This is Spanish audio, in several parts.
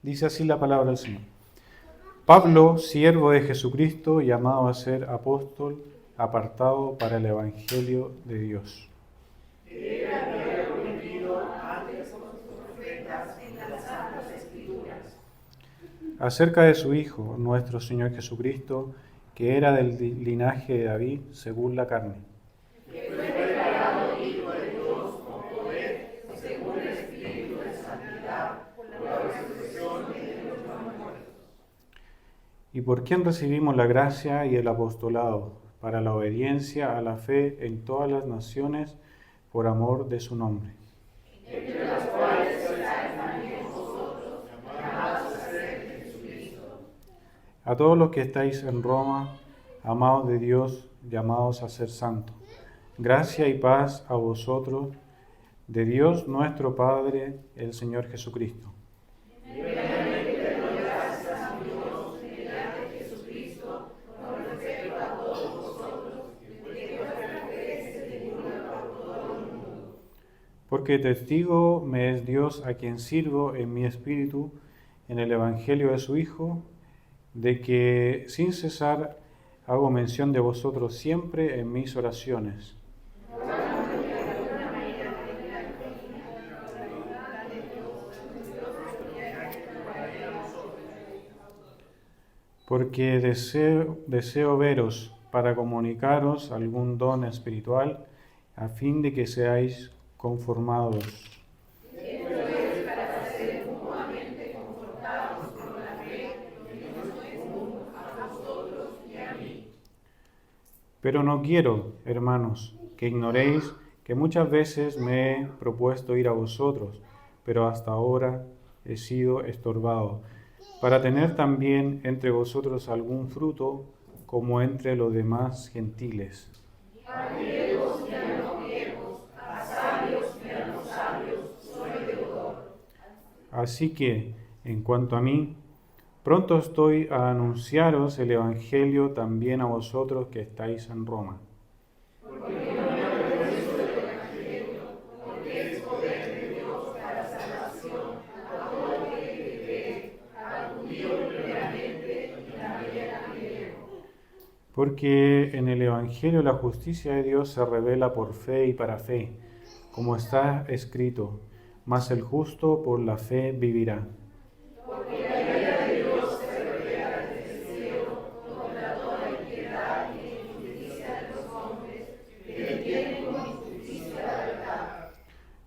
Dice así la palabra del Señor. Pablo, siervo de Jesucristo, llamado a ser apóstol, apartado para el Evangelio de Dios. Acerca de su Hijo, nuestro Señor Jesucristo, que era del linaje de David según la carne. Y por quien recibimos la gracia y el apostolado, para la obediencia a la fe en todas las naciones, por amor de su nombre. Entre las cuales estáis también vosotros, llamados a ser de Jesucristo. A todos los que estáis en Roma, amados de Dios, llamados a ser santos. Gracia y paz a vosotros, de Dios nuestro Padre, el Señor Jesucristo. Porque testigo me es Dios a quien sirvo en mi espíritu, en el Evangelio de su Hijo, de que sin cesar hago mención de vosotros siempre en mis oraciones. Porque deseo veros para comunicaros algún don espiritual, a fin de que seáis conformados. Pero no quiero, hermanos, que ignoréis que muchas veces me he propuesto ir a vosotros, pero hasta ahora he sido estorbado, para tener también entre vosotros algún fruto, como entre los demás gentiles. Así que, en cuanto a mí, pronto estoy a anunciaros el Evangelio también a vosotros que estáis en Roma. Porque en el Evangelio la justicia de Dios se revela por fe y para fe, como está escrito, mas el justo por la fe vivirá.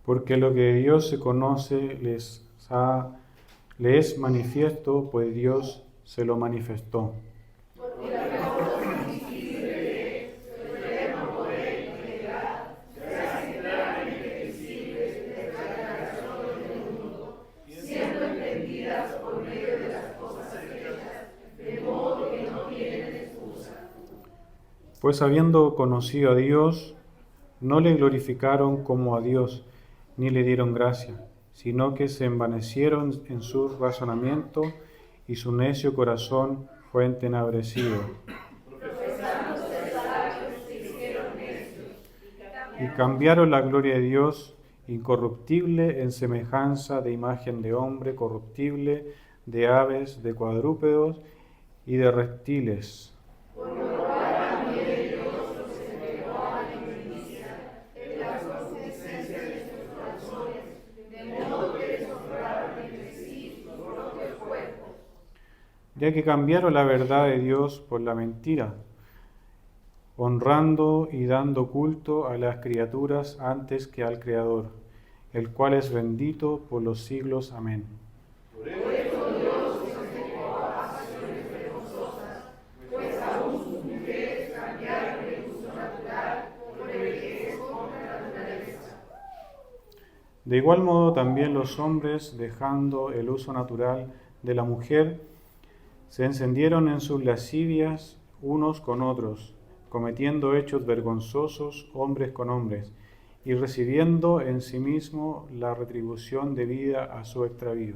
Porque lo que de Dios se conoce le es manifiesto, pues Dios se lo manifestó. Pues habiendo conocido a Dios, no le glorificaron como a Dios, ni le dieron gracia, sino que se envanecieron en su razonamiento y su necio corazón fue entenebrecido. Y cambiaron la gloria de Dios incorruptible en semejanza de imagen de hombre corruptible, de aves, de cuadrúpedos y de reptiles. Ya que cambiaron la verdad de Dios por la mentira, honrando y dando culto a las criaturas antes que al Creador, el cual es bendito por los siglos. Amén. Por eso Dios os entregó a pasiones vergonzosas, pues aún sus mujeres cambiaron el uso natural por el que es contra la naturaleza. De igual modo también los hombres, dejando el uso natural de la mujer, se encendieron en sus lascivias unos con otros, cometiendo hechos vergonzosos hombres con hombres, y recibiendo en sí mismo la retribución debida a su extravío.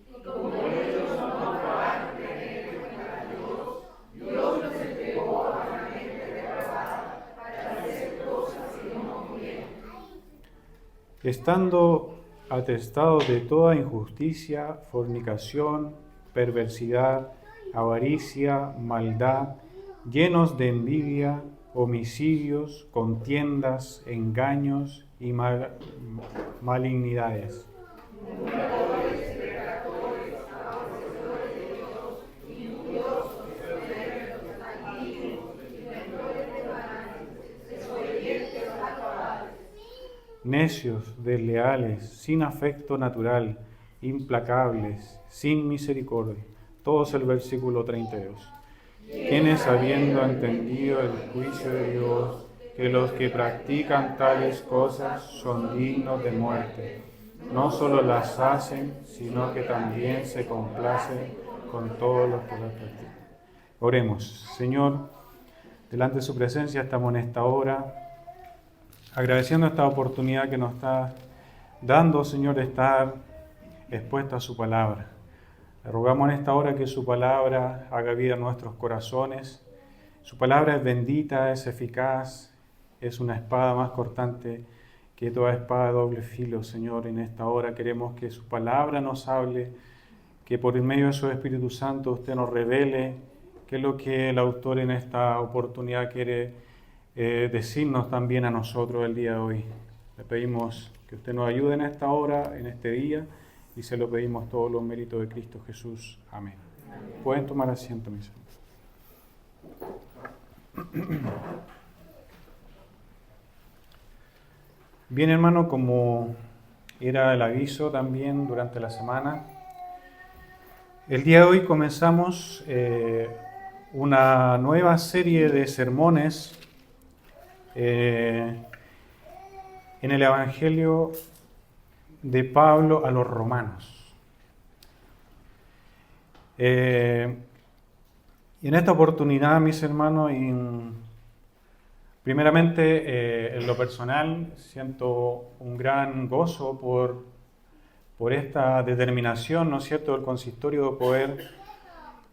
Y como ellos no aprobaron tener en cuenta a Dios, Dios los entregó a una mente depravada para hacer cosas que no convienen. Estando atestados de toda injusticia, fornicación, perversidad, avaricia, maldad, llenos de envidia, homicidios, contiendas, engaños y malignidades. Necios, desleales, sin afecto natural, implacables, sin misericordia. Todo es el versículo 32. Quienes, habiendo entendido el juicio de Dios, que los que practican tales cosas son dignos de muerte, no solo las hacen, sino que también se complacen con todos los que las practican. Oremos. Señor, delante de su presencia estamos en esta hora, agradeciendo esta oportunidad que nos está dando, Señor, de estar expuesta a su palabra. Le rogamos en esta hora que su palabra haga vida en nuestros corazones. Su palabra es bendita, es eficaz, es una espada más cortante que toda espada de doble filo, Señor. En esta hora queremos que su palabra nos hable, que por el medio de su Espíritu Santo usted nos revele qué es lo que el autor en esta oportunidad quiere decirnos también a nosotros el día de hoy. Le pedimos que usted nos ayude en esta hora, en este día, y se lo pedimos todos los méritos de Cristo Jesús. Amén. Pueden tomar asiento, mis hermanos. Bien, hermano, como era el aviso también durante la semana, el día de hoy comenzamos una nueva serie de sermones en el Evangelio de Pablo a los romanos. Y en esta oportunidad, mis hermanos, primeramente en lo personal siento un gran gozo por esta determinación, ¿no es cierto?, del consistorio de poder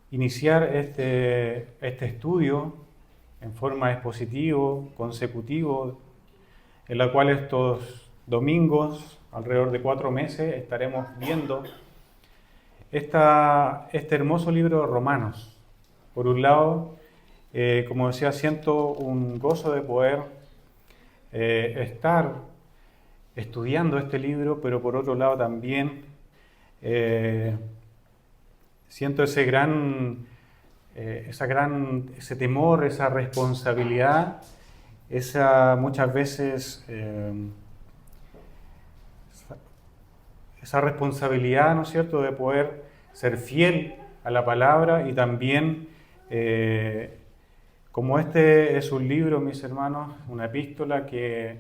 iniciar este estudio en forma expositiva, consecutivo, en la cual estos domingos, alrededor de 4 meses, estaremos viendo este hermoso libro de Romanos. Por un lado, como decía, siento un gozo de poder estar estudiando este libro, pero por otro lado también siento ese temor, esa responsabilidad, muchas veces esa responsabilidad, ¿no es cierto?, de poder ser fiel a la palabra y también, como este es un libro, mis hermanos, una epístola que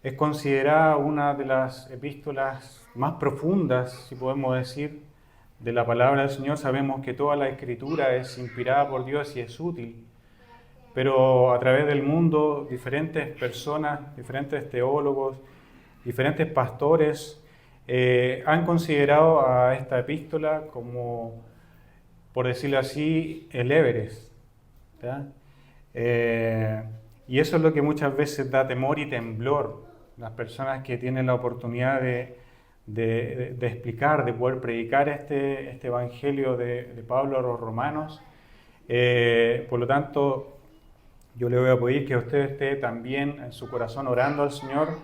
es considerada una de las epístolas más profundas, si podemos decir, de la palabra del Señor. Sabemos que toda la Escritura es inspirada por Dios y es útil, pero a través del mundo diferentes personas, diferentes teólogos, diferentes pastores han considerado a esta epístola como, por decirlo así, el Everest, ¿ya? Y eso es lo que muchas veces da temor y temblor. Las personas que tienen la oportunidad de explicar, de poder predicar este evangelio de Pablo a los romanos. Por lo tanto, yo le voy a pedir que usted esté también en su corazón orando al Señor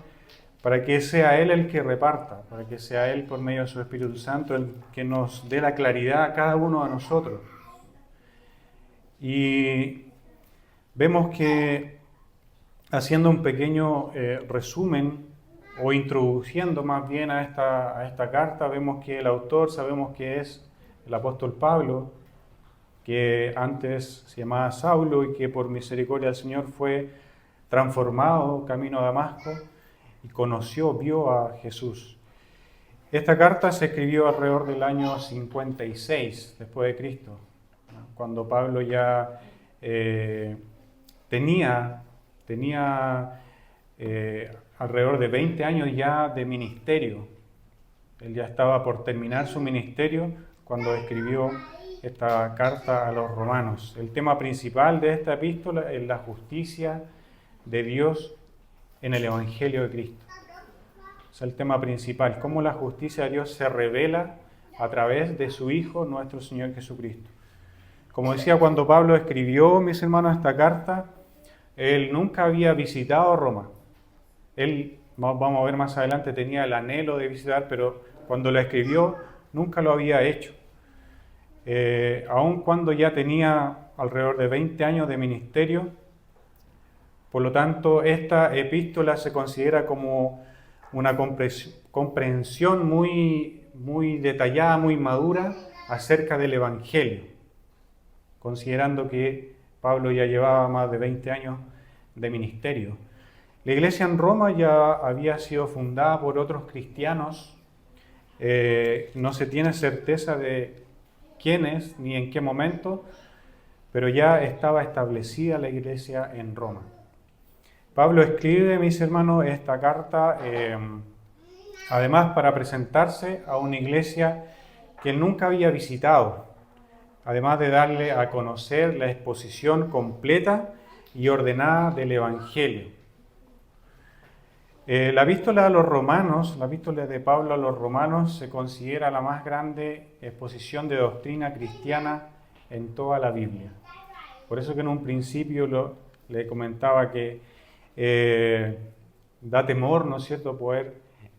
para que sea Él el que reparta, para que sea Él por medio de su Espíritu Santo el que nos dé la claridad a cada uno de nosotros. Y vemos que, haciendo un pequeño resumen, o introduciendo más bien a esta carta, vemos que el autor sabemos que es el apóstol Pablo, que antes se llamaba Saulo y que por misericordia del Señor fue transformado camino a Damasco y vio a Jesús. Esta carta se escribió alrededor del año 56 después de Cristo, ¿no?, cuando Pablo ya tenía alrededor de 20 años ya de ministerio. Él ya estaba por terminar su ministerio cuando escribió esta carta a los romanos. El tema principal de esta epístola es la justicia de Dios en el Evangelio de Cristo. Es el tema principal, cómo la justicia de Dios se revela a través de su Hijo, nuestro Señor Jesucristo. Como decía, cuando Pablo escribió, mis hermanos, esta carta, él nunca había visitado Roma. Él, vamos a ver más adelante, tenía el anhelo de visitar, pero cuando la escribió, nunca lo había hecho. Aun cuando ya tenía alrededor de 20 años de ministerio. Por lo tanto, esta epístola se considera como una comprensión muy detallada, muy madura acerca del Evangelio, considerando que Pablo ya llevaba más de 20 años de ministerio. La iglesia en Roma ya había sido fundada por otros cristianos. No se tiene certeza de quiénes ni en qué momento, pero ya estaba establecida la iglesia en Roma. Pablo escribe, mis hermanos, esta carta además para presentarse a una iglesia que él nunca había visitado, además de darle a conocer la exposición completa y ordenada del Evangelio. La epístola a los Romanos, la epístola de Pablo a los Romanos, se considera la más grande exposición de doctrina cristiana en toda la Biblia. Por eso que en un principio le comentaba que da temor, ¿no es cierto?, poder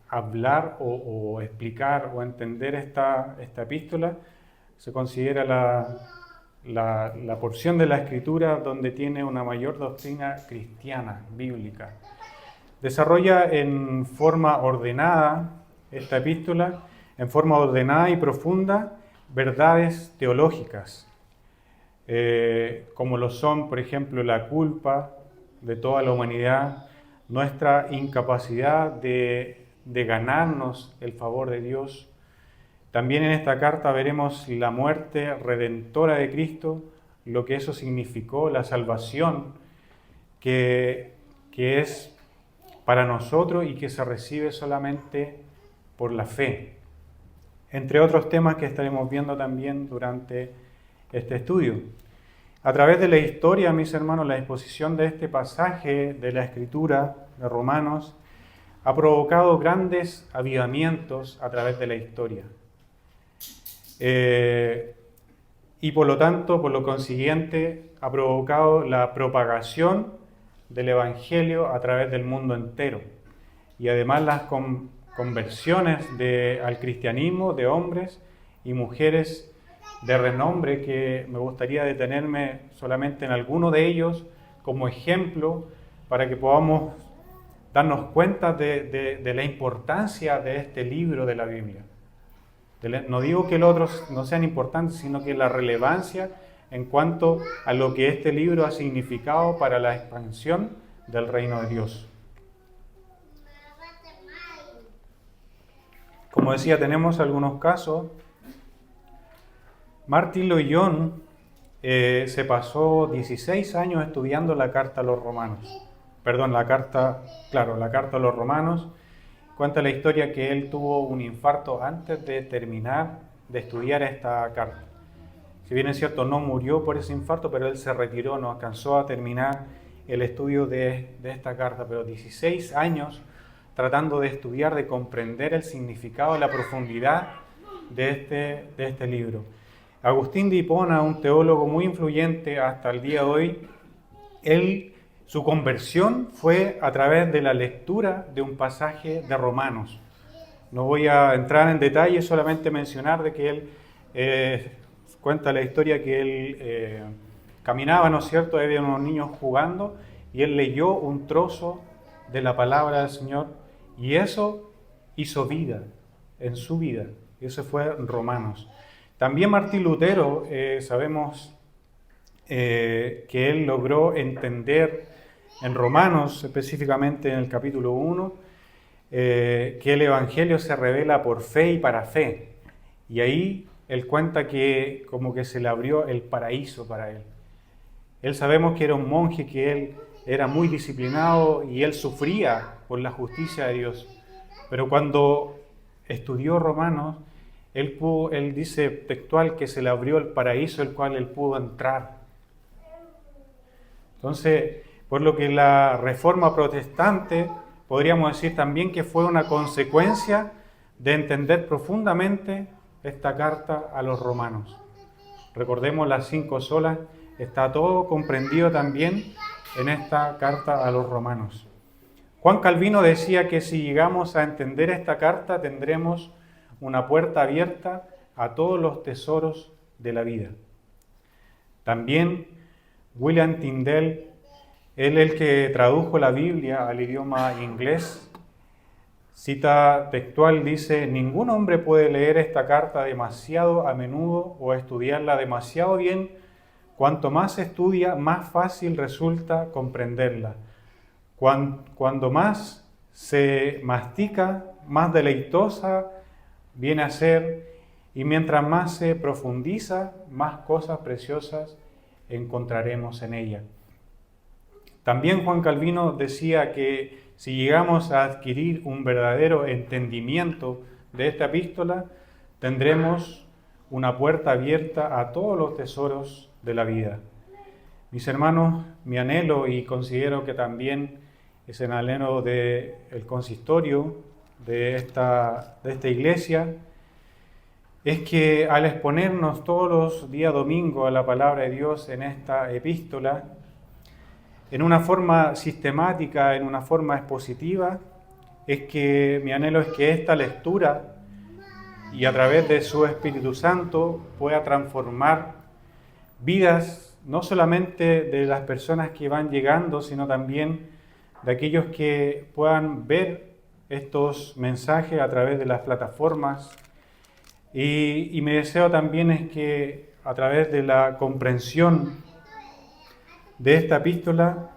hablar o explicar o entender esta epístola. Se considera la porción de la Escritura donde tiene una mayor doctrina cristiana, bíblica. Desarrolla en forma ordenada esta epístola, en forma ordenada y profunda, verdades teológicas, como lo son, por ejemplo, la culpa de toda la humanidad, nuestra incapacidad de ganarnos el favor de Dios. También en esta carta veremos la muerte redentora de Cristo, lo que eso significó, la salvación que es para nosotros y que se recibe solamente por la fe. Entre otros temas que estaremos viendo también durante este estudio. A través de la historia, mis hermanos, la exposición de este pasaje de la Escritura de Romanos ha provocado grandes avivamientos a través de la historia. Y por lo tanto, por lo consiguiente, ha provocado la propagación del Evangelio a través del mundo entero. Y además las conversiones al cristianismo de hombres y mujeres de renombre, que me gustaría detenerme solamente en alguno de ellos como ejemplo para que podamos darnos cuenta de la importancia de este libro de la Biblia. No digo que los otros no sean importantes, sino que la relevancia en cuanto a lo que este libro ha significado para la expansión del reino de Dios. Como decía, tenemos algunos casos. Martín Loyola se pasó 16 años estudiando la carta a los romanos. La carta a los romanos. Cuenta la historia que él tuvo un infarto antes de terminar de estudiar esta carta. Si bien es cierto, no murió por ese infarto, pero él se retiró, no alcanzó a terminar el estudio de esta carta, pero 16 años tratando de estudiar, de comprender el significado, la profundidad de este libro. Agustín de Hipona, un teólogo muy influyente hasta el día de hoy, su conversión fue a través de la lectura de un pasaje de Romanos. No voy a entrar en detalle, solamente mencionar de que él cuenta la historia que él caminaba, ¿no es cierto? Había unos niños jugando y él leyó un trozo de la palabra del Señor y eso hizo vida en su vida. Y eso fue Romanos. También Martín Lutero, sabemos que él logró entender en Romanos, específicamente en el capítulo 1, que el Evangelio se revela por fe y para fe. Y ahí él cuenta que como que se le abrió el paraíso para él. Él sabemos que era un monje, que él era muy disciplinado y él sufría por la justicia de Dios. Pero cuando estudió Romanos, él dice textual que se le abrió el paraíso, el cual él pudo entrar. Entonces, por lo que la Reforma Protestante, podríamos decir también que fue una consecuencia de entender profundamente esta carta a los romanos. Recordemos las 5 solas, está todo comprendido también en esta carta a los romanos. Juan Calvino decía que si llegamos a entender esta carta tendremos una puerta abierta a todos los tesoros de la vida. También William Tyndale, él el que tradujo la Biblia al idioma inglés, cita textual, dice: ningún hombre puede leer esta carta demasiado a menudo o estudiarla demasiado bien. Cuanto más se estudia, más fácil resulta comprenderla. Cuando más se mastica, más deleitosa viene a ser, y mientras más se profundiza, más cosas preciosas encontraremos en ella. También Juan Calvino decía que si llegamos a adquirir un verdadero entendimiento de esta epístola, tendremos una puerta abierta a todos los tesoros de la vida. Mis hermanos, mi anhelo, y considero que también es el anhelo del consistorio de esta iglesia, es que al exponernos todos los días domingo a la palabra de Dios en esta epístola, en una forma sistemática, en una forma expositiva, es que mi anhelo es que esta lectura y a través de su Espíritu Santo pueda transformar vidas, no solamente de las personas que van llegando, sino también de aquellos que puedan ver estos mensajes a través de las plataformas. Y mi deseo también es que a través de la comprensión de esta epístola,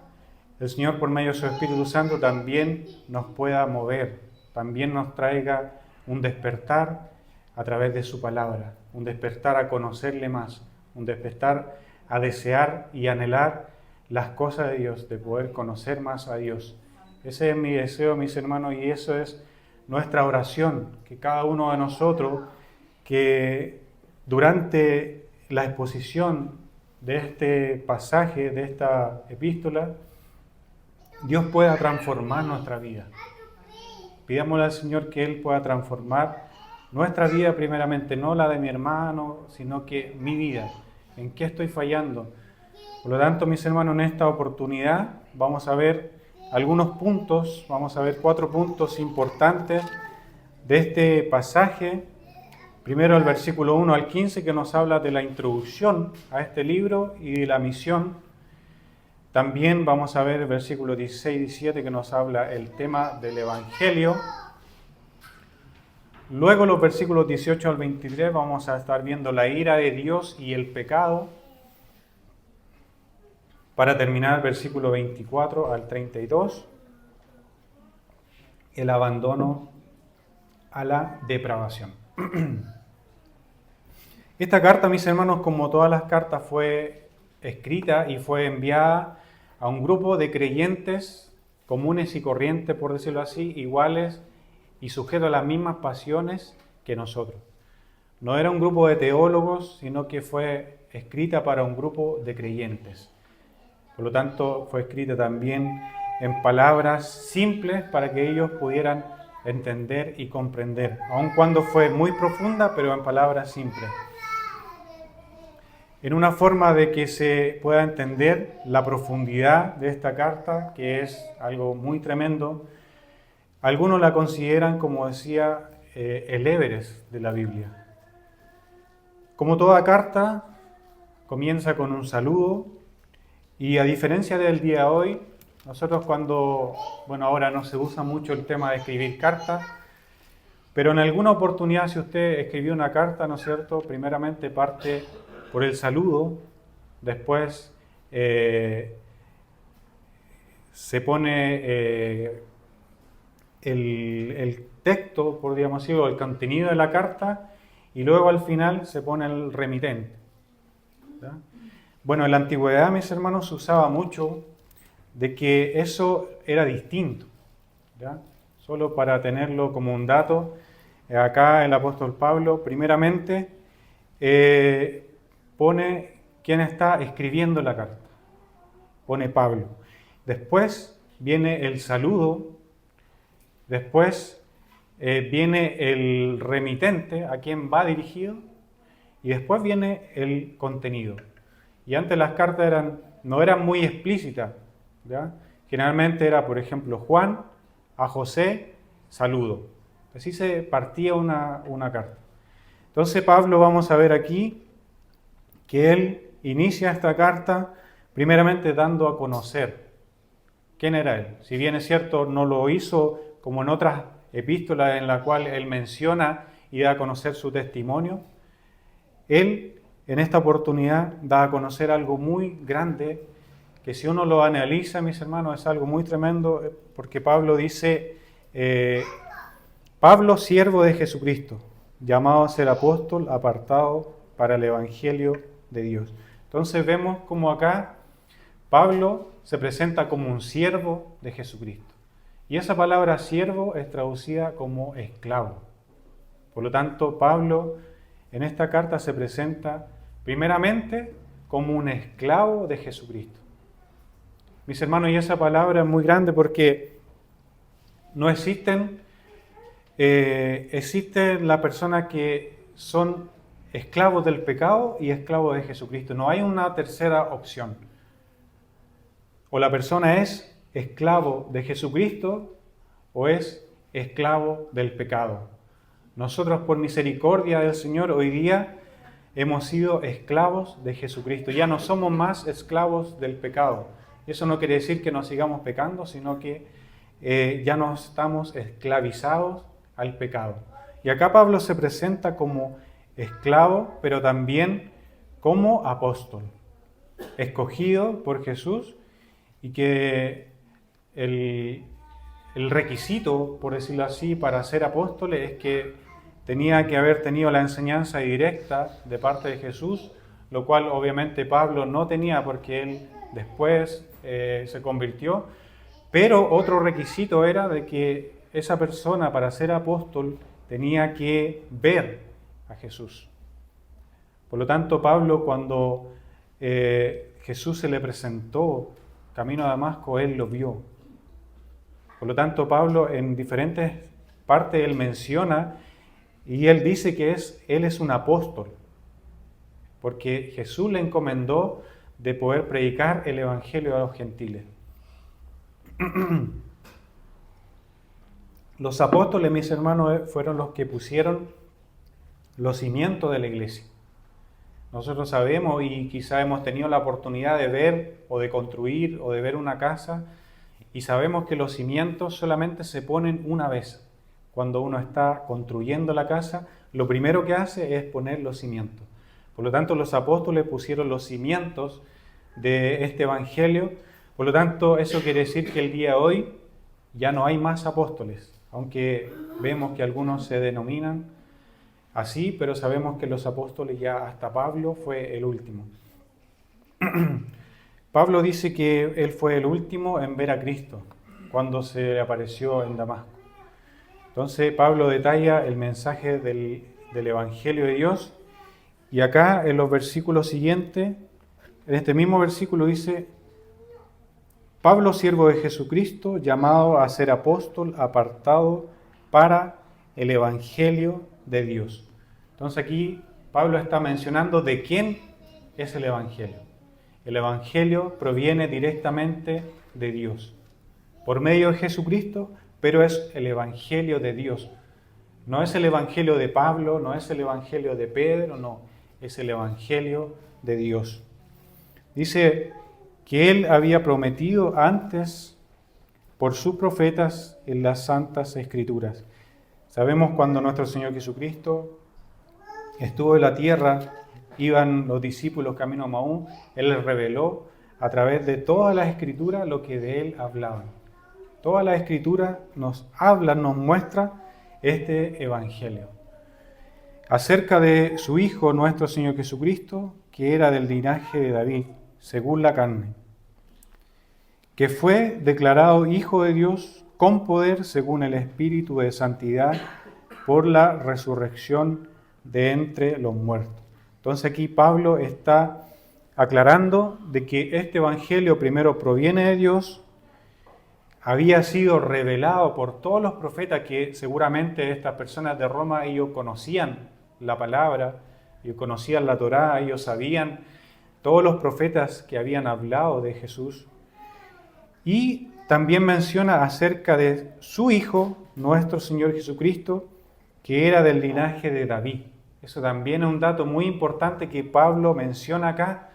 el Señor por medio de su Espíritu Santo también nos pueda mover, también nos traiga un despertar a través de su palabra, un despertar a conocerle más, un despertar a desear y anhelar las cosas de Dios, de poder conocer más a Dios. Ese es mi deseo, mis hermanos, y eso es nuestra oración, que cada uno de nosotros, que durante la exposición de este pasaje, de esta epístola, Dios pueda transformar nuestra vida. Pidámosle al Señor que Él pueda transformar nuestra vida primeramente, no la de mi hermano, sino que mi vida. ¿En qué estoy fallando? Por lo tanto, mis hermanos, en esta oportunidad vamos a ver algunos puntos, vamos a ver 4 puntos importantes de este pasaje. Primero el versículo 1 al 15, que nos habla de la introducción a este libro y de la misión. También vamos a ver el versículo 16 y 17, que nos habla el tema del Evangelio. Luego los versículos 18 al 23 vamos a estar viendo la ira de Dios y el pecado. Para terminar el versículo 24 al 32, el abandono a la depravación. Esta carta, mis hermanos, como todas las cartas, fue escrita y fue enviada a un grupo de creyentes comunes y corrientes, por decirlo así, iguales y sujetos a las mismas pasiones que nosotros. No era un grupo de teólogos, sino que fue escrita para un grupo de creyentes. Por lo tanto, fue escrita también en palabras simples para que ellos pudieran entender y comprender, aun cuando fue muy profunda, pero en palabras simples. En una forma de que se pueda entender la profundidad de esta carta, que es algo muy tremendo. Algunos la consideran, como decía, el Everest de la Biblia. Como toda carta, comienza con un saludo, y a diferencia del día de hoy, nosotros ahora no se usa mucho el tema de escribir cartas, pero en alguna oportunidad, si usted escribió una carta, ¿no es cierto?, primeramente parte por el saludo, después se pone el texto, podríamos decir, o el contenido de la carta, y luego al final se pone el remitente. ¿Ya? Bueno, en la antigüedad, mis hermanos, se usaba mucho de que eso era distinto. ¿Ya? Solo para tenerlo como un dato, acá el apóstol Pablo, primeramente, pone quién está escribiendo la carta. Pone Pablo. Después viene el saludo, después viene el remitente, a quien va dirigido, y después viene el contenido. Y antes las cartas no eran muy explícitas, ¿ya? Generalmente era, por ejemplo, Juan a José, saludo. Así se partía una carta. Entonces Pablo, vamos a ver aquí que él inicia esta carta primeramente dando a conocer quién era él. Si bien es cierto, no lo hizo como en otras epístolas en las cuales él menciona y da a conocer su testimonio, él en esta oportunidad da a conocer algo muy grande, que si uno lo analiza, mis hermanos, es algo muy tremendo, porque Pablo dice, Pablo, siervo de Jesucristo, llamado a ser apóstol, apartado para el Evangelio de Dios. Entonces vemos como acá Pablo se presenta como un siervo de Jesucristo. Y esa palabra siervo es traducida como esclavo. Por lo tanto, Pablo en esta carta se presenta primeramente como un esclavo de Jesucristo. Mis hermanos, y esa palabra es muy grande porque no existe las personas que son esclavos del pecado y esclavos de Jesucristo. No hay una tercera opción. O la persona es esclavo de Jesucristo o es esclavo del pecado. Nosotros, por misericordia del Señor, hoy día hemos sido esclavos de Jesucristo. Ya no somos más esclavos del pecado. Eso no quiere decir que nos sigamos pecando, sino que ya no estamos esclavizados al pecado. Y acá Pablo se presenta como esclavo, pero también como apóstol, escogido por Jesús, y que el requisito, por decirlo así, para ser apóstol es que tenía que haber tenido la enseñanza directa de parte de Jesús, lo cual obviamente Pablo no tenía porque él después se convirtió, pero otro requisito era de que esa persona para ser apóstol tenía que ver a Jesús. Por lo tanto, Pablo, cuando Jesús se le presentó camino a Damasco, él lo vio. Por lo tanto, Pablo en diferentes partes él menciona y él dice que él es un apóstol, porque Jesús le encomendó de poder predicar el evangelio a los gentiles. Los apóstoles, mis hermanos, fueron los que pusieron los cimientos de la iglesia. Nosotros sabemos y quizá hemos tenido la oportunidad de ver o de construir o de ver una casa y sabemos que los cimientos solamente se ponen una vez. Cuando uno está construyendo la casa, lo primero que hace es poner los cimientos. Por lo tanto, los apóstoles pusieron los cimientos de este evangelio. Por lo tanto, eso quiere decir que el día de hoy ya no hay más apóstoles, aunque vemos que algunos se denominan así, pero sabemos que los apóstoles ya hasta Pablo fue el último. Pablo dice que él fue el último en ver a Cristo cuando se le apareció en Damasco. Entonces Pablo detalla el mensaje del Evangelio de Dios y acá en los versículos siguientes, en este mismo versículo dice: Pablo, siervo de Jesucristo, llamado a ser apóstol, apartado para el Evangelio de Dios. Entonces aquí Pablo está mencionando de quién es el Evangelio. El Evangelio proviene directamente de Dios, por medio de Jesucristo, pero es el Evangelio de Dios. No es el Evangelio de Pablo, no es el Evangelio de Pedro, no, es el Evangelio de Dios. Dice que él había prometido antes por sus profetas en las Santas Escrituras. Sabemos cuando nuestro Señor Jesucristo estuvo en la tierra, iban los discípulos camino a Maús, Él les reveló a través de todas las Escrituras lo que de Él hablaban. Toda la Escritura nos habla, nos muestra este Evangelio. Acerca de su Hijo, nuestro Señor Jesucristo, que era del linaje de David, según la carne, que fue declarado Hijo de Dios con poder según el Espíritu de santidad por la resurrección de entre los muertos. Entonces aquí Pablo está aclarando de que este Evangelio primero proviene de Dios, había sido revelado por todos los profetas, que seguramente estas personas de Roma, ellos conocían la palabra, ellos conocían la Torá, ellos sabían todos los profetas que habían hablado de Jesús. Y también menciona acerca de su Hijo, nuestro Señor Jesucristo, que era del linaje de David. Eso también es un dato muy importante que Pablo menciona acá,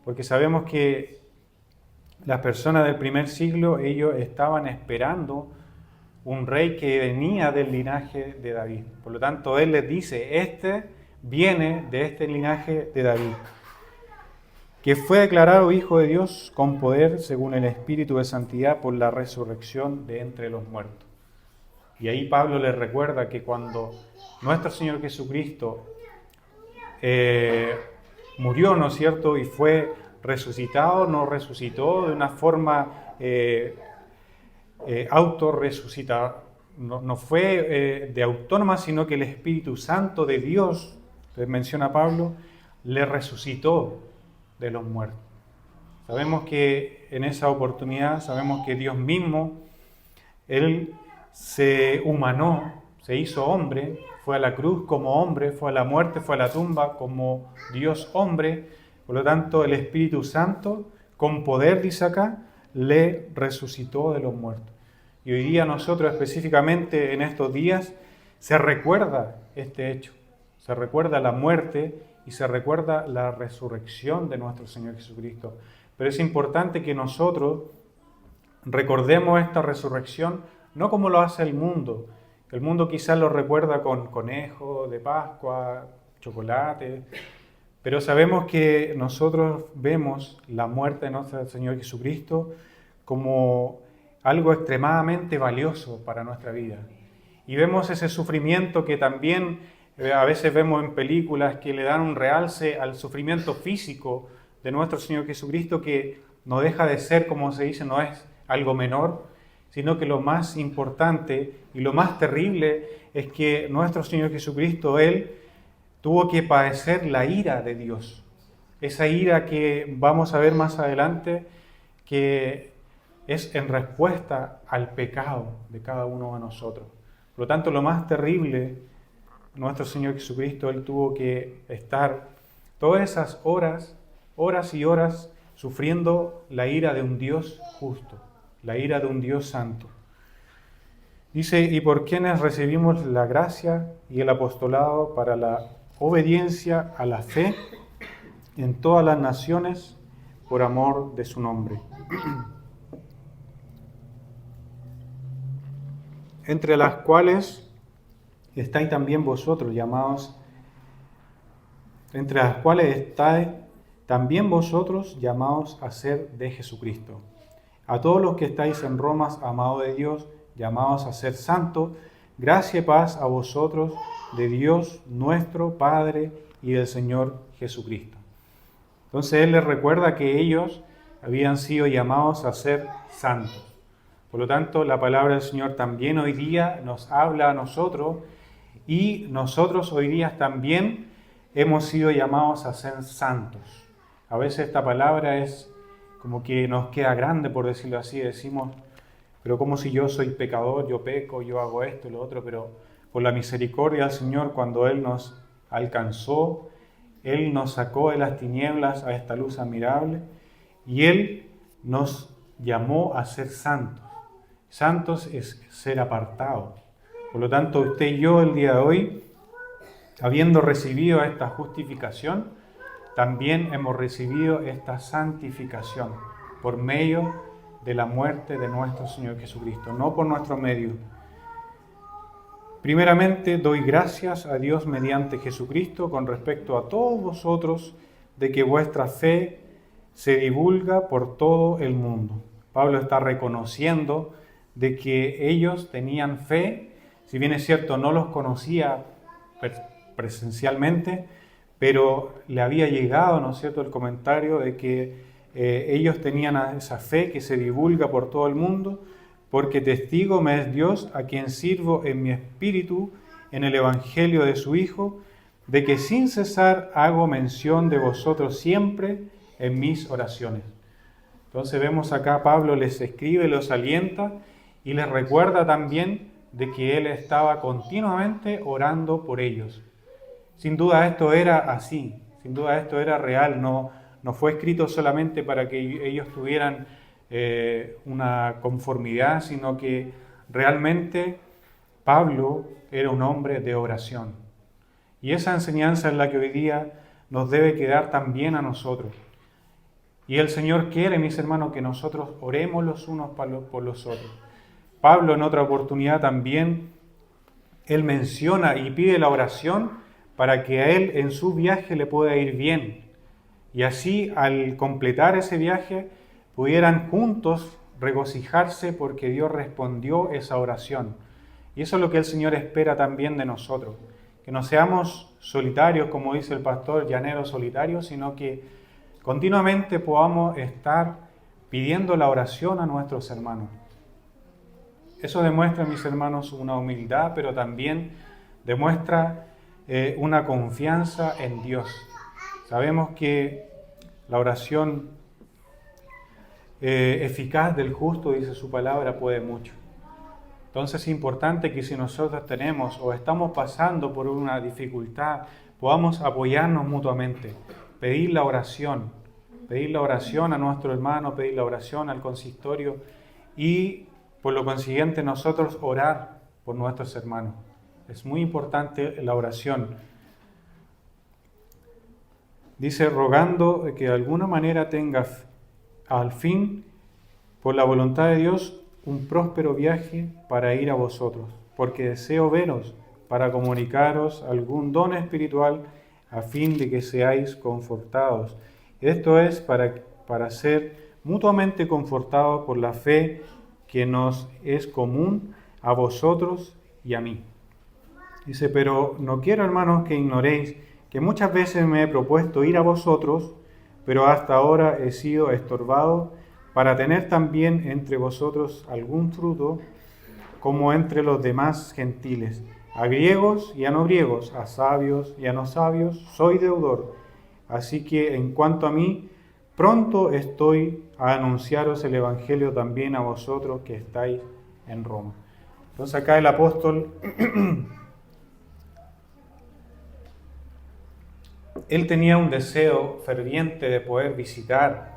porque sabemos que las personas del primer siglo, ellos estaban esperando un rey que venía del linaje de David. Por lo tanto, él les dice, este viene de este linaje de David, que fue declarado Hijo de Dios con poder según el Espíritu de Santidad por la resurrección de entre los muertos. Y ahí Pablo les recuerda que cuando nuestro Señor Jesucristo murió, ¿no es cierto?, y fue resucitado, no resucitó de una forma autorresucitada, no fue de autónoma, sino que el Espíritu Santo de Dios, que menciona Pablo, le resucitó de los muertos. Sabemos que en esa oportunidad, sabemos que Dios mismo, Él se humanó, se hizo hombre, fue a la cruz como hombre, fue a la muerte, fue a la tumba como Dios hombre. Por lo tanto, el Espíritu Santo, con poder, dice acá, le resucitó de los muertos. Y hoy día nosotros, específicamente en estos días, se recuerda este hecho. Se recuerda la muerte y se recuerda la resurrección de nuestro Señor Jesucristo. Pero es importante que nosotros recordemos esta resurrección no como lo hace el mundo. El mundo quizás lo recuerda con conejos de Pascua, chocolate, pero sabemos que nosotros vemos la muerte de nuestro Señor Jesucristo como algo extremadamente valioso para nuestra vida. Y vemos ese sufrimiento que también a veces vemos en películas que le dan un realce al sufrimiento físico de nuestro Señor Jesucristo, que no deja de ser, como se dice, no es algo menor, sino que lo más importante y lo más terrible es que nuestro Señor Jesucristo, Él tuvo que padecer la ira de Dios. Esa ira que vamos a ver más adelante, que es en respuesta al pecado de cada uno de nosotros. Por lo tanto, lo más terrible, nuestro Señor Jesucristo, Él tuvo que estar todas esas horas y horas, sufriendo la ira de un Dios justo, la ira de un Dios santo. Dice, y por quienes recibimos la gracia y el apostolado para la obediencia a la fe en todas las naciones por amor de su nombre. Entre las cuales estáis también vosotros llamados, entre las cuales estáis también vosotros llamados a ser de Jesucristo. A todos los que estáis en Roma, amados de Dios, llamados a ser santos, gracia y paz a vosotros de Dios nuestro Padre y del Señor Jesucristo. Entonces Él les recuerda que ellos habían sido llamados a ser santos. Por lo tanto, la palabra del Señor también hoy día nos habla a nosotros, y nosotros hoy día también hemos sido llamados a ser santos. A veces esta palabra es como que nos queda grande, por decirlo así, decimos, pero como si yo soy pecador, yo peco, yo hago esto y lo otro, pero por la misericordia del Señor, cuando Él nos alcanzó, Él nos sacó de las tinieblas a esta luz admirable, y Él nos llamó a ser santos. Santos es ser apartados. Por lo tanto, usted y yo el día de hoy, habiendo recibido esta justificación, también hemos recibido esta santificación por medio de la muerte de nuestro Señor Jesucristo, no por nuestro medio. Primeramente, doy gracias a Dios mediante Jesucristo con respecto a todos vosotros, de que vuestra fe se divulga por todo el mundo. Pablo está reconociendo de que ellos tenían fe, si bien es cierto, no los conocía presencialmente, pero le había llegado, ¿no es cierto?, el comentario de que ellos tenían esa fe que se divulga por todo el mundo, porque testigo me es Dios, a quien sirvo en mi espíritu en el evangelio de su Hijo, de que sin cesar hago mención de vosotros siempre en mis oraciones. Entonces vemos acá Pablo les escribe, los alienta y les recuerda también de que él estaba continuamente orando por ellos. Sin duda esto era así, sin duda esto era real, no fue escrito solamente para que ellos tuvieran una conformidad, sino que realmente Pablo era un hombre de oración. Y esa enseñanza es la que hoy día nos debe quedar también a nosotros. Y el Señor quiere, mis hermanos, que nosotros oremos los unos por los otros. Pablo en otra oportunidad también, él menciona y pide la oración para que a él en su viaje le pueda ir bien. Y así al completar ese viaje pudieran juntos regocijarse porque Dios respondió esa oración. Y eso es lo que el Señor espera también de nosotros. Que no seamos solitarios, como dice el pastor, llaneros solitarios, sino que continuamente podamos estar pidiendo la oración a nuestros hermanos. Eso demuestra, mis hermanos, una humildad, pero también demuestra una confianza en Dios. Sabemos que la oración eficaz del justo, dice su palabra, puede mucho. Entonces es importante que si nosotros tenemos o estamos pasando por una dificultad, podamos apoyarnos mutuamente, pedir la oración a nuestro hermano, pedir la oración al consistorio y por lo consiguiente nosotros orar por nuestros hermanos. Es muy importante la oración. Dice, rogando que de alguna manera tenga al fin, por la voluntad de Dios, un próspero viaje para ir a vosotros, porque deseo veros para comunicaros algún don espiritual a fin de que seáis confortados. Esto es para ser mutuamente confortados por la fe que nos es común a vosotros y a mí. Dice, pero no quiero, hermanos, que ignoréis que muchas veces me he propuesto ir a vosotros, pero hasta ahora he sido estorbado para tener también entre vosotros algún fruto, como entre los demás gentiles, a griegos y a no griegos, a sabios y a no sabios, soy deudor. Así que en cuanto a mí, pronto estoy a anunciaros el Evangelio también a vosotros que estáis en Roma. Entonces acá el apóstol, él tenía un deseo ferviente de poder visitar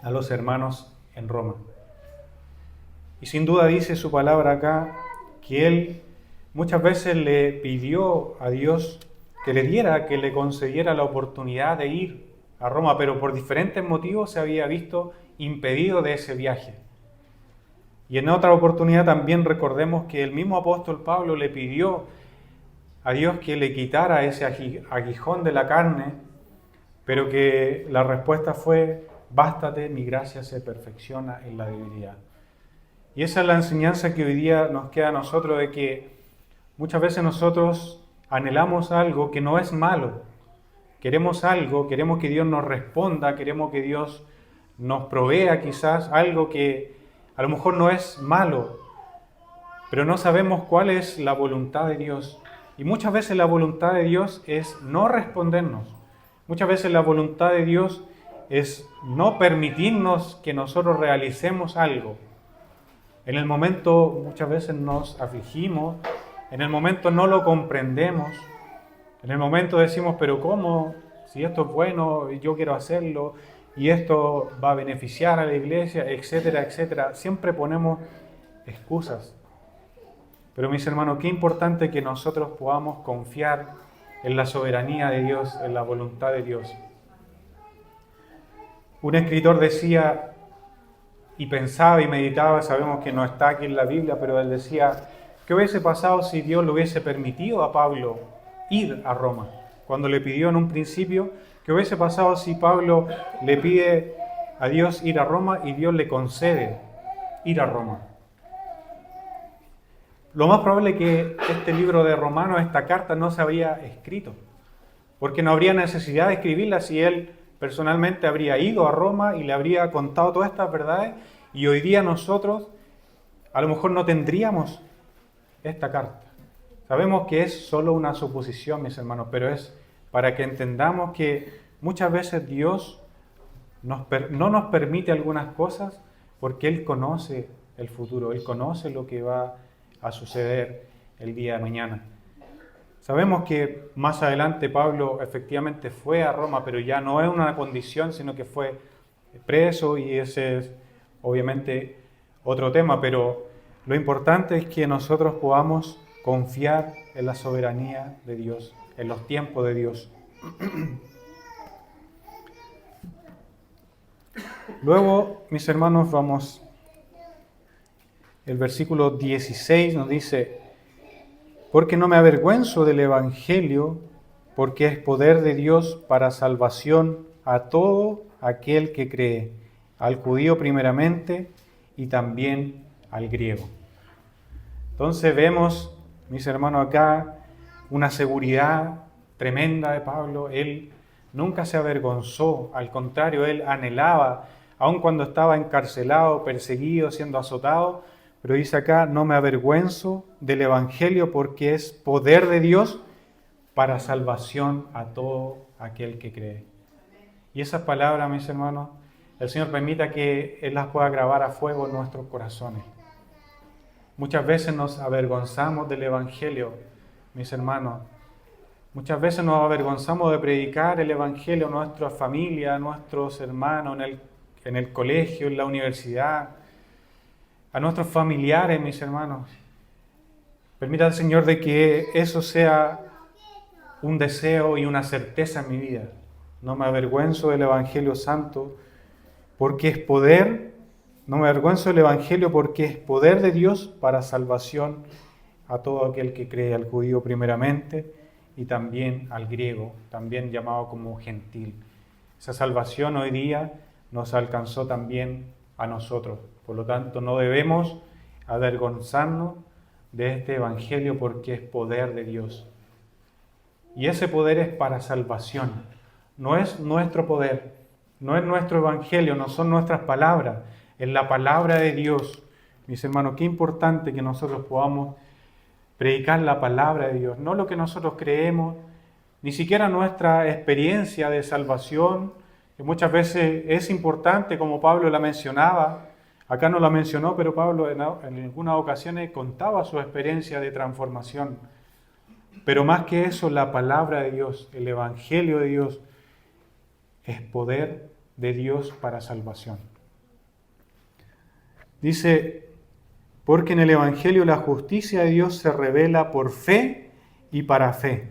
a los hermanos en Roma. Y sin duda dice su palabra acá que él muchas veces le pidió a Dios que le concediera la oportunidad de ir a Roma, pero por diferentes motivos se había visto impedido de ese viaje. Y en otra oportunidad también recordemos que el mismo apóstol Pablo le pidió a Dios que le quitara ese aguijón de la carne, pero que la respuesta fue, bástate, mi gracia se perfecciona en la debilidad. Y esa es la enseñanza que hoy día nos queda a nosotros, de que muchas veces nosotros anhelamos algo que no es malo. Queremos algo, queremos que Dios nos responda, queremos que Dios nos provea quizás algo que a lo mejor no es malo, pero no sabemos cuál es la voluntad de Dios. Y muchas veces la voluntad de Dios es no respondernos. Muchas veces la voluntad de Dios es no permitirnos que nosotros realicemos algo. En el momento muchas veces nos afligimos, en el momento no lo comprendemos, en el momento decimos, pero ¿cómo? Si esto es bueno, yo quiero hacerlo, y esto va a beneficiar a la iglesia, etcétera, etcétera. Siempre ponemos excusas. Pero mis hermanos, qué importante que nosotros podamos confiar en la soberanía de Dios, en la voluntad de Dios. Un escritor decía, y pensaba y meditaba, sabemos que no está aquí en la Biblia, pero él decía, ¿qué hubiese pasado si Dios le hubiese permitido a Pablo ir a Roma? Cuando le pidió en un principio, ¿qué hubiese pasado si Pablo le pide a Dios ir a Roma y Dios le concede ir a Roma? Lo más probable es que este libro de Romanos, esta carta, no se habría escrito, porque no habría necesidad de escribirla si él personalmente habría ido a Roma y le habría contado todas estas verdades, y hoy día nosotros a lo mejor no tendríamos esta carta. Sabemos que es solo una suposición, mis hermanos, pero es para que entendamos que muchas veces Dios no nos permite algunas cosas porque Él conoce el futuro, Él conoce lo que va a suceder el día de mañana. Sabemos que más adelante Pablo efectivamente fue a Roma, pero ya no es una condición, sino que fue preso, y ese es obviamente otro tema, pero lo importante es que nosotros podamos confiar en la soberanía de Dios, en los tiempos de Dios. Luego, mis hermanos, vamos, el versículo 16 nos dice: porque no me avergüenzo del Evangelio, porque es poder de Dios para salvación a todo aquel que cree, al judío primeramente y también al griego. Entonces vemos, mis hermanos, acá una seguridad tremenda de Pablo. Él nunca se avergonzó, al contrario, él anhelaba, aun cuando estaba encarcelado, perseguido, siendo azotado, pero dice acá: no me avergüenzo del Evangelio porque es poder de Dios para salvación a todo aquel que cree. Y esas palabras, mis hermanos, el Señor permita que Él las pueda grabar a fuego en nuestros corazones. Muchas veces nos avergonzamos del Evangelio, mis hermanos. Muchas veces nos avergonzamos de predicar el Evangelio a nuestra familia, a nuestros hermanos en el colegio, en la universidad, a nuestros familiares, mis hermanos. Permita al Señor de que eso sea un deseo y una certeza en mi vida. No me avergüenzo del Evangelio Santo porque es poder. No me avergüenzo del Evangelio porque es poder de Dios para salvación a todo aquel que cree, al judío primeramente y también al griego, también llamado como gentil. Esa salvación hoy día nos alcanzó también a nosotros. Por lo tanto, no debemos avergonzarnos de este Evangelio porque es poder de Dios. Y ese poder es para salvación. No es nuestro poder, no es nuestro Evangelio, no son nuestras palabras, es la palabra de Dios. Mis hermanos, qué importante que nosotros podamos predicar la palabra de Dios, no lo que nosotros creemos, ni siquiera nuestra experiencia de salvación, que muchas veces es importante, como Pablo la mencionaba. Acá no la mencionó, pero Pablo en algunas ocasiones contaba su experiencia de transformación. Pero más que eso, la palabra de Dios, el Evangelio de Dios, es poder de Dios para salvación. Dice: porque en el Evangelio la justicia de Dios se revela por fe y para fe,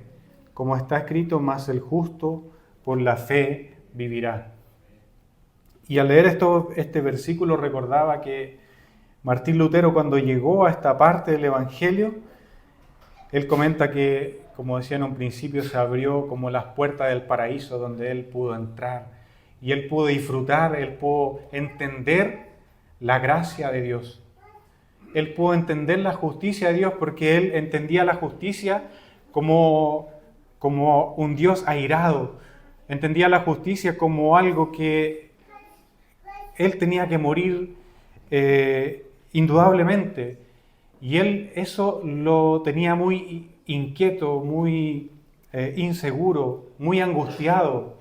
como está escrito: mas el justo por la fe vivirá. Y al leer este versículo recordaba que Martín Lutero, cuando llegó a esta parte del Evangelio, él comenta que, como decía en un principio, se abrió como las puertas del paraíso donde él pudo entrar y él pudo disfrutar, él pudo entender la gracia de Dios. Él pudo entender la justicia de Dios porque él entendía la justicia como un Dios airado. Entendía la justicia como algo que él tenía que morir indudablemente. Y él eso lo tenía muy inquieto, muy inseguro, muy angustiado.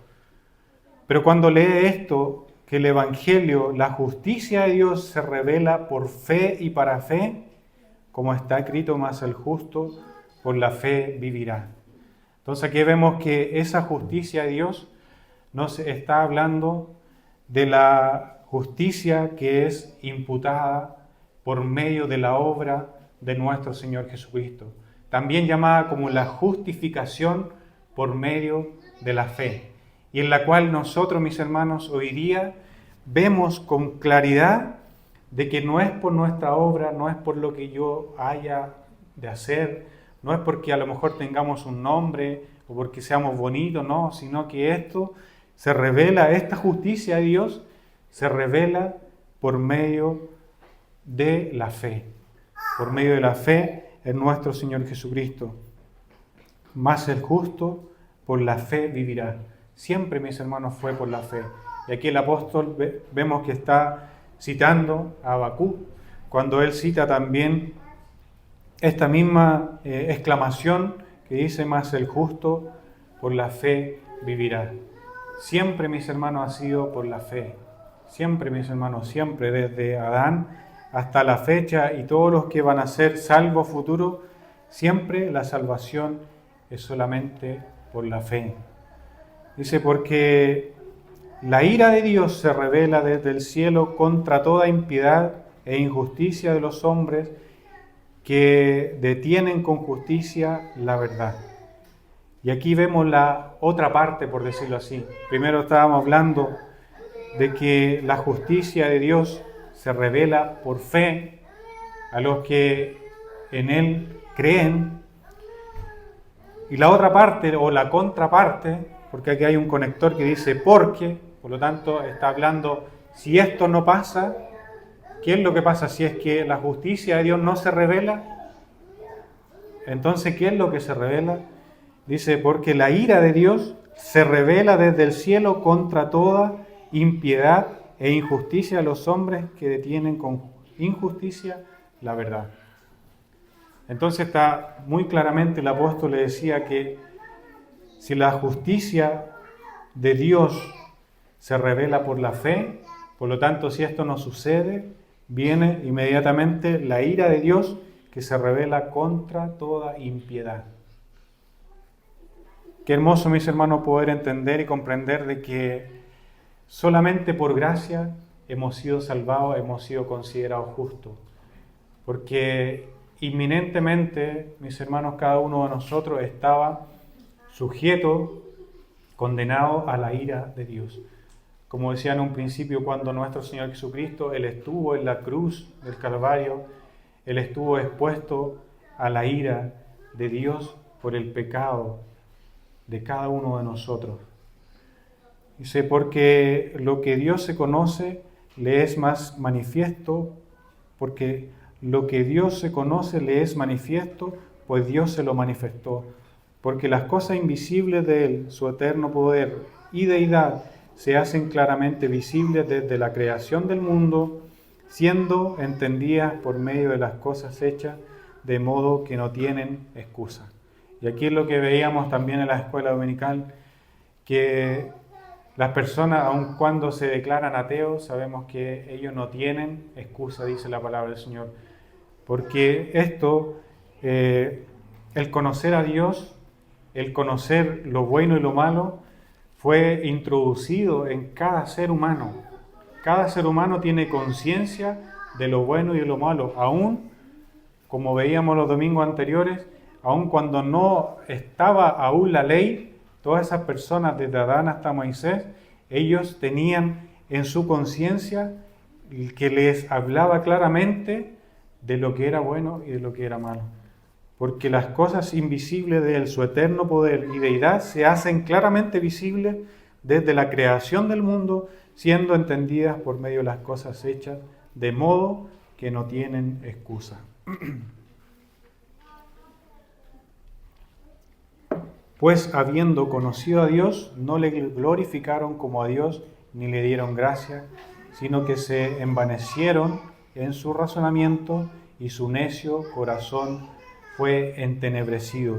Pero cuando lee esto, que el Evangelio, la justicia de Dios se revela por fe y para fe, como está escrito: mas el justo por la fe vivirá. Entonces aquí vemos que esa justicia de Dios nos está hablando de la justicia que es imputada por medio de la obra de nuestro Señor Jesucristo, también llamada como la justificación por medio de la fe, y en la cual nosotros, mis hermanos, hoy día vemos con claridad de que no es por nuestra obra, no es por lo que yo haya de hacer, no es porque a lo mejor tengamos un nombre o porque seamos bonitos, no, sino que esto se revela, esta justicia de Dios se revela por medio de la fe, por medio de la fe en nuestro Señor Jesucristo. Mas el justo por la fe vivirá. Siempre, mis hermanos, fue por la fe. Y aquí el apóstol vemos que está citando a Habacuc, cuando él cita también esta misma exclamación que dice: mas el justo por la fe vivirá. siempre, mis hermanos, ha sido por la fe. Siempre, mis hermanos, siempre, desde Adán hasta la fecha y todos los que van a ser salvos futuros, siempre la salvación es solamente por la fe. Dice, porque la ira de Dios se revela desde el cielo contra toda impiedad e injusticia de los hombres que detienen con justicia la verdad. Y aquí vemos la otra parte, por decirlo así. Primero estábamos hablando de que la justicia de Dios se revela por fe a los que en Él creen. Y la otra parte, o la contraparte, porque aquí hay un conector que dice porque, por lo tanto está hablando, si esto no pasa, ¿qué es lo que pasa si es que la justicia de Dios no se revela? Entonces, ¿qué es lo que se revela? Dice, porque la ira de Dios se revela desde el cielo contra toda impiedad e injusticia de los hombres que detienen con injusticia la verdad. Entonces está muy claramente, el apóstol le decía que si la justicia de Dios se revela por la fe, por lo tanto, si esto no sucede, viene inmediatamente la ira de Dios que se revela contra toda impiedad. Qué hermoso, mis hermanos, poder entender y comprender de que solamente por gracia hemos sido salvados, hemos sido considerados justos. Porque inminentemente, mis hermanos, cada uno de nosotros estaba sujeto, condenado a la ira de Dios. Como decía en un principio, cuando nuestro Señor Jesucristo, Él estuvo en la cruz del Calvario, Él estuvo expuesto a la ira de Dios por el pecado de cada uno de nosotros. Dice, porque lo que Dios se conoce le es más manifiesto, porque lo que Dios se conoce le es manifiesto, pues Dios se lo manifestó. Porque las cosas invisibles de Él, su eterno poder y deidad, se hacen claramente visibles desde la creación del mundo, siendo entendidas por medio de las cosas hechas, de modo que no tienen excusa. Y aquí es lo que veíamos también en la escuela dominical, que las personas, aun cuando se declaran ateos, sabemos que ellos no tienen excusa, dice la palabra del Señor. Porque esto, el conocer a Dios, el conocer lo bueno y lo malo, fue introducido en cada ser humano. Cada ser humano tiene conciencia de lo bueno y de lo malo, aún, como veíamos los domingos anteriores, aun cuando no estaba aún la ley, todas esas personas desde Adán hasta Moisés, ellos tenían en su conciencia que les hablaba claramente de lo que era bueno y de lo que era malo. Porque las cosas invisibles de Él, su eterno poder y deidad, se hacen claramente visibles desde la creación del mundo, siendo entendidas por medio de las cosas hechas, de modo que no tienen excusa. Pues habiendo conocido a Dios, no le glorificaron como a Dios, ni le dieron gracia, sino que se envanecieron en su razonamiento y su necio corazón fue entenebrecido.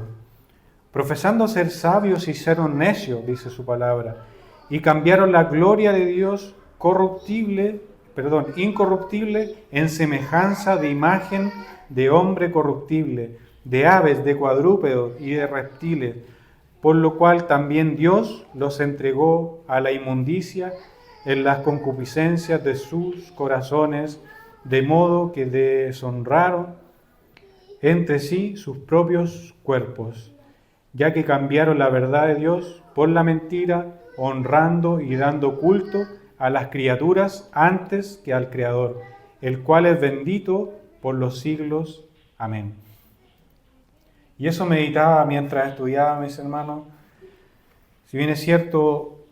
Profesando ser sabios, hicieron necios, dice su palabra, y cambiaron la gloria de Dios incorruptible en semejanza de imagen de hombre corruptible, de aves, de cuadrúpedos y de reptiles, por lo cual también Dios los entregó a la inmundicia en las concupiscencias de sus corazones, de modo que deshonraron entre sí sus propios cuerpos, ya que cambiaron la verdad de Dios por la mentira, honrando y dando culto a las criaturas antes que al Creador, el cual es bendito por los siglos. Amén. Y eso meditaba mientras estudiaba, mis hermanos. Si bien es cierto,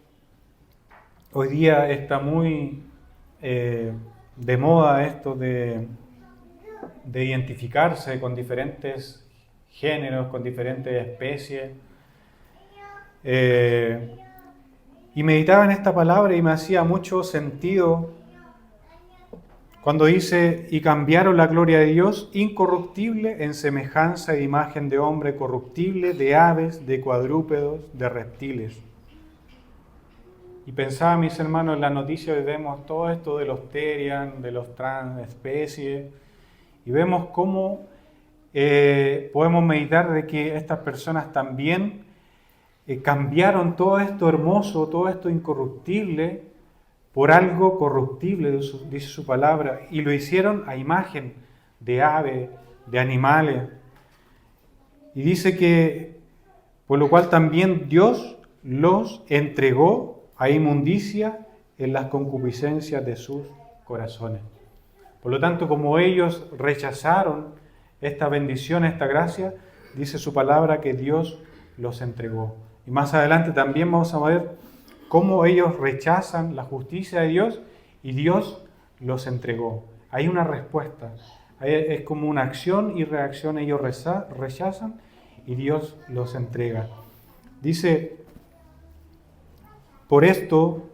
hoy día está muy de moda esto de identificarse con diferentes géneros, con diferentes especies. Y meditaba en esta palabra y me hacía mucho sentido cuando dice, y cambiaron la gloria de Dios incorruptible en semejanza e imagen de hombre corruptible, de aves, de cuadrúpedos, de reptiles. Y pensaba, mis hermanos, en las noticias vemos todo esto de los Terian, de los transespecies, y vemos cómo podemos meditar de que estas personas también cambiaron todo esto hermoso, todo esto incorruptible, por algo corruptible, dice su palabra, y lo hicieron a imagen de aves, de animales. Y dice que, por lo cual también Dios los entregó a inmundicia en las concupiscencias de sus corazones. Por lo tanto, como ellos rechazaron esta bendición, esta gracia, dice su palabra que Dios los entregó. Y más adelante también vamos a ver cómo ellos rechazan la justicia de Dios y Dios los entregó. Hay una respuesta, es como una acción y reacción, ellos rechazan y Dios los entrega. Dice, por esto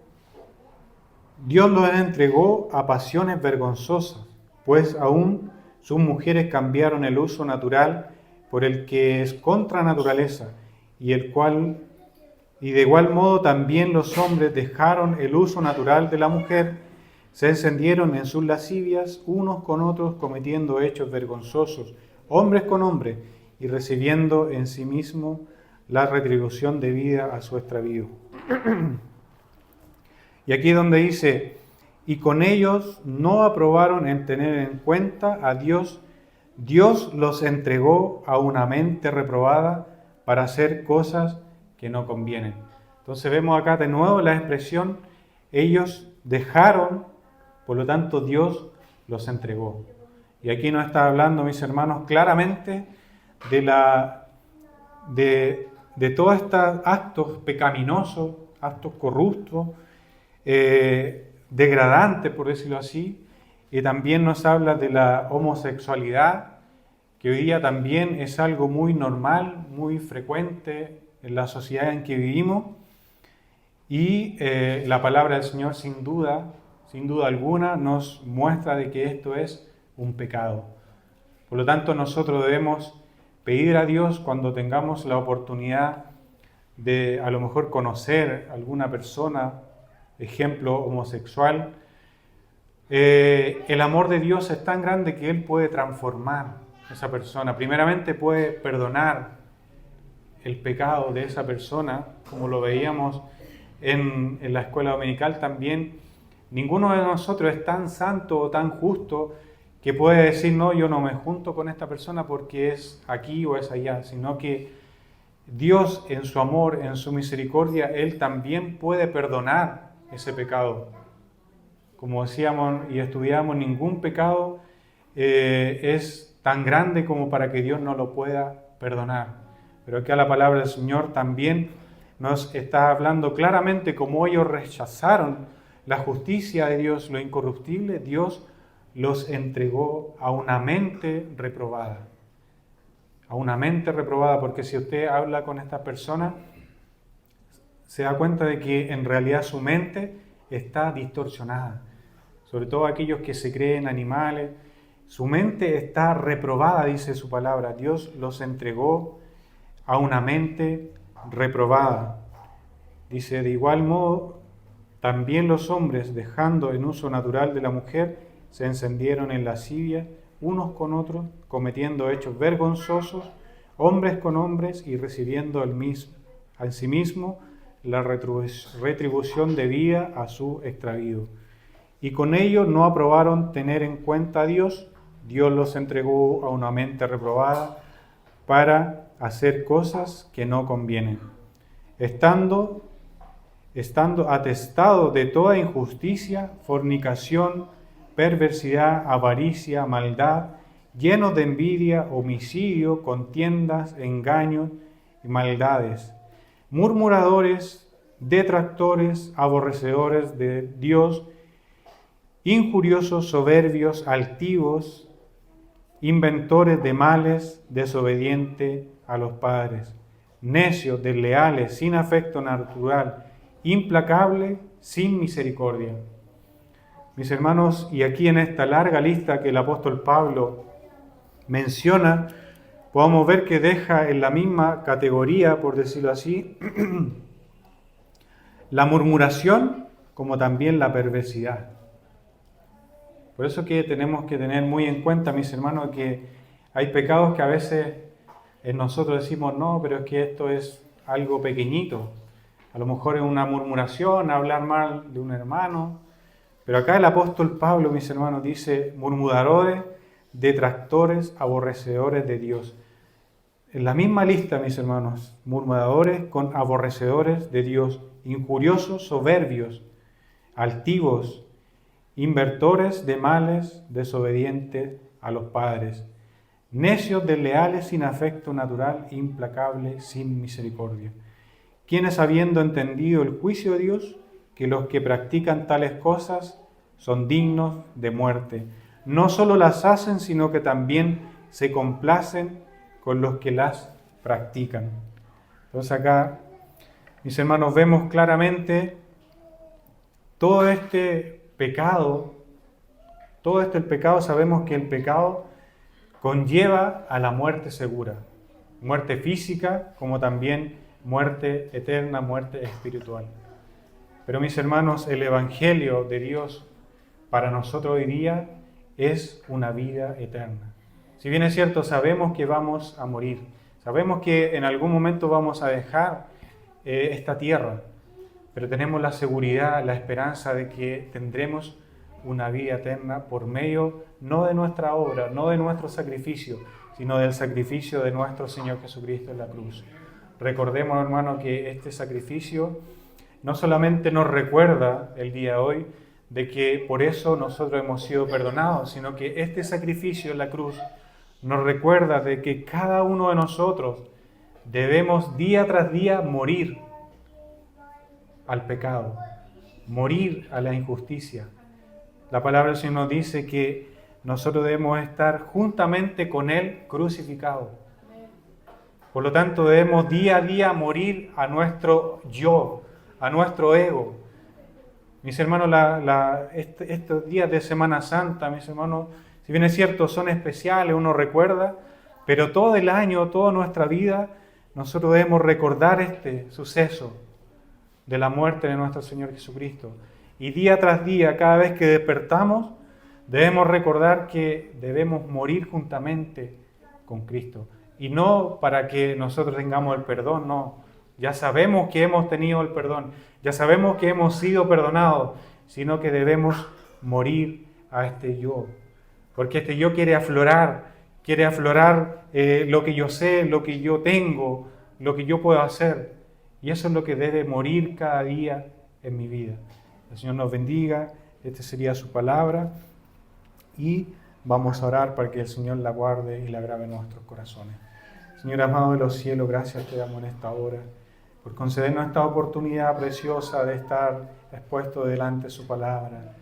Dios los entregó a pasiones vergonzosas, pues aún sus mujeres cambiaron el uso natural por el que es contra naturaleza, y de igual modo también los hombres dejaron el uso natural de la mujer, se encendieron en sus lascivias unos con otros, cometiendo hechos vergonzosos, hombres con hombres, y recibiendo en sí mismo la retribución debida a su extravío. Y aquí donde dice, y con ellos no aprobaron en tener en cuenta a Dios, Dios los entregó a una mente reprobada para hacer cosas que no convienen. Entonces vemos acá de nuevo la expresión, ellos dejaron, por lo tanto Dios los entregó. Y aquí nos está hablando, mis hermanos, claramente de todos estos actos pecaminosos, actos corruptos, degradantes, por decirlo así, y también nos habla de la homosexualidad, que hoy día también es algo muy normal, muy frecuente en la sociedad en que vivimos, y la palabra del Señor sin duda alguna nos muestra de que esto es un pecado. Por lo tanto, nosotros debemos pedir a Dios cuando tengamos la oportunidad de a lo mejor conocer a alguna persona, ejemplo homosexual, el amor de Dios es tan grande que Él puede transformar a esa persona. Primeramente puede perdonar el pecado de esa persona, como lo veíamos en la escuela dominical también. Ninguno de nosotros es tan santo o tan justo que puede decir, no, yo no me junto con esta persona porque es aquí o es allá, sino que Dios en su amor, en su misericordia, Él también puede perdonar ese pecado. Como decíamos y estudiamos, ningún pecado es tan grande como para que Dios no lo pueda perdonar. Pero aquí a la palabra del Señor también nos está hablando claramente cómo ellos rechazaron la justicia de Dios, lo incorruptible. Dios los entregó a una mente reprobada. A una mente reprobada, porque si usted habla con esta persona, se da cuenta de que en realidad su mente está distorsionada. Sobre todo aquellos que se creen animales, su mente está reprobada, dice su palabra. Dios los entregó a una mente reprobada. Dice, de igual modo, también los hombres, dejando en uso natural de la mujer, se encendieron en lascivia unos con otros, cometiendo hechos vergonzosos, hombres con hombres, y recibiendo en sí mismo la retribución debida a su extravío. Y con ello no aprobaron tener en cuenta a Dios. Dios los entregó a una mente reprobada para hacer cosas que no convienen, estando atestado de toda injusticia, fornicación, perversidad, avaricia, maldad, llenos de envidia, homicidio, contiendas, engaños y maldades, murmuradores, detractores, aborrecedores de Dios, injuriosos, soberbios, altivos, inventores de males, desobedientes a los padres, necios, desleales, sin afecto natural, implacables, sin misericordia. Mis hermanos, y aquí en esta larga lista que el apóstol Pablo menciona, podemos ver que deja en la misma categoría, por decirlo así, la murmuración como también la perversidad. Por eso que tenemos que tener muy en cuenta, mis hermanos, que hay pecados que a veces nosotros decimos, no, pero es que esto es algo pequeñito. A lo mejor es una murmuración, hablar mal de un hermano. Pero acá el apóstol Pablo, mis hermanos, dice, murmuradores, detractores, aborrecedores de Dios. En la misma lista, mis hermanos, murmuradores con aborrecedores de Dios, injuriosos, soberbios, altivos, invertores de males, desobedientes a los padres, necios, desleales, sin afecto natural, implacables, sin misericordia, quienes habiendo entendido el juicio de Dios, que los que practican tales cosas son dignos de muerte, no solo las hacen, sino que también se complacen con los que las practican. Entonces acá, mis hermanos, vemos claramente todo este pecado, el pecado, sabemos que el pecado conlleva a la muerte segura, muerte física como también muerte eterna, muerte espiritual. Pero mis hermanos, el Evangelio de Dios para nosotros hoy día es una vida eterna. Si bien es cierto, sabemos que vamos a morir, sabemos que en algún momento vamos a dejar esta tierra, pero tenemos la seguridad, la esperanza de que tendremos una vida eterna por medio no de nuestra obra, no de nuestro sacrificio, sino del sacrificio de nuestro Señor Jesucristo en la cruz. Recordemos, hermano, que este sacrificio no solamente nos recuerda el día de hoy de que por eso nosotros hemos sido perdonados, sino que este sacrificio en la cruz nos recuerda de que cada uno de nosotros debemos día tras día morir al pecado, morir a la injusticia. La palabra del Señor nos dice que nosotros debemos estar juntamente con Él crucificado. Por lo tanto, debemos día a día morir a nuestro yo, a nuestro ego. Mis hermanos, estos días de Semana Santa, mis hermanos, si bien es cierto, son especiales, uno recuerda, pero todo el año, toda nuestra vida, nosotros debemos recordar este suceso de la muerte de nuestro Señor Jesucristo. Y día tras día, cada vez que despertamos, debemos recordar que debemos morir juntamente con Cristo. Y no para que nosotros tengamos el perdón, no. Ya sabemos que hemos tenido el perdón, ya sabemos que hemos sido perdonados, sino que debemos morir a este yo. Porque este yo quiere aflorar lo que yo sé, lo que yo tengo, lo que yo puedo hacer. Y eso es lo que debe morir cada día en mi vida. El Señor nos bendiga, esta sería su palabra. Y vamos a orar para que el Señor la guarde y la grabe en nuestros corazones. Señor amado de los cielos, gracias te damos en esta hora por concedernos esta oportunidad preciosa de estar expuesto delante de su palabra.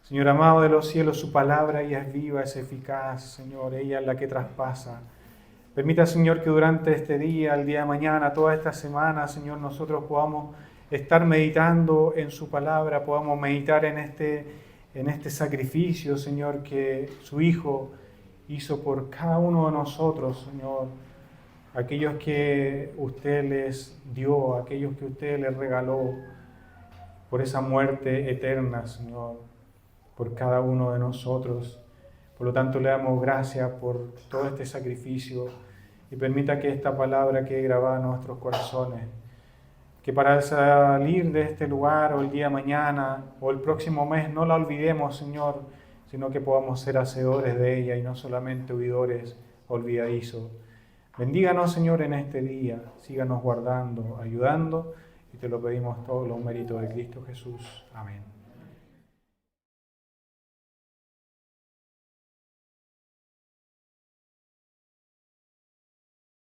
Señor amado de los cielos, su palabra ella es viva, es eficaz, Señor, ella es la que traspasa. Permita, Señor, que durante este día, el día de mañana, toda esta semana, Señor, nosotros podamos estar meditando en su palabra, podamos meditar en este sacrificio, Señor, que su Hijo hizo por cada uno de nosotros, Señor. Aquellos que usted les dio, aquellos que usted les regaló, por esa muerte eterna, Señor, por cada uno de nosotros. Por lo tanto, le damos gracias por todo este sacrificio y permita que esta palabra quede grabada en nuestros corazones. Que para salir de este lugar o el día de mañana o el próximo mes no la olvidemos, Señor, sino que podamos ser hacedores de ella y no solamente oidores olvidadizos. Bendíganos, Señor, en este día. Síganos guardando, ayudando y te lo pedimos todos los méritos de Cristo Jesús. Amén.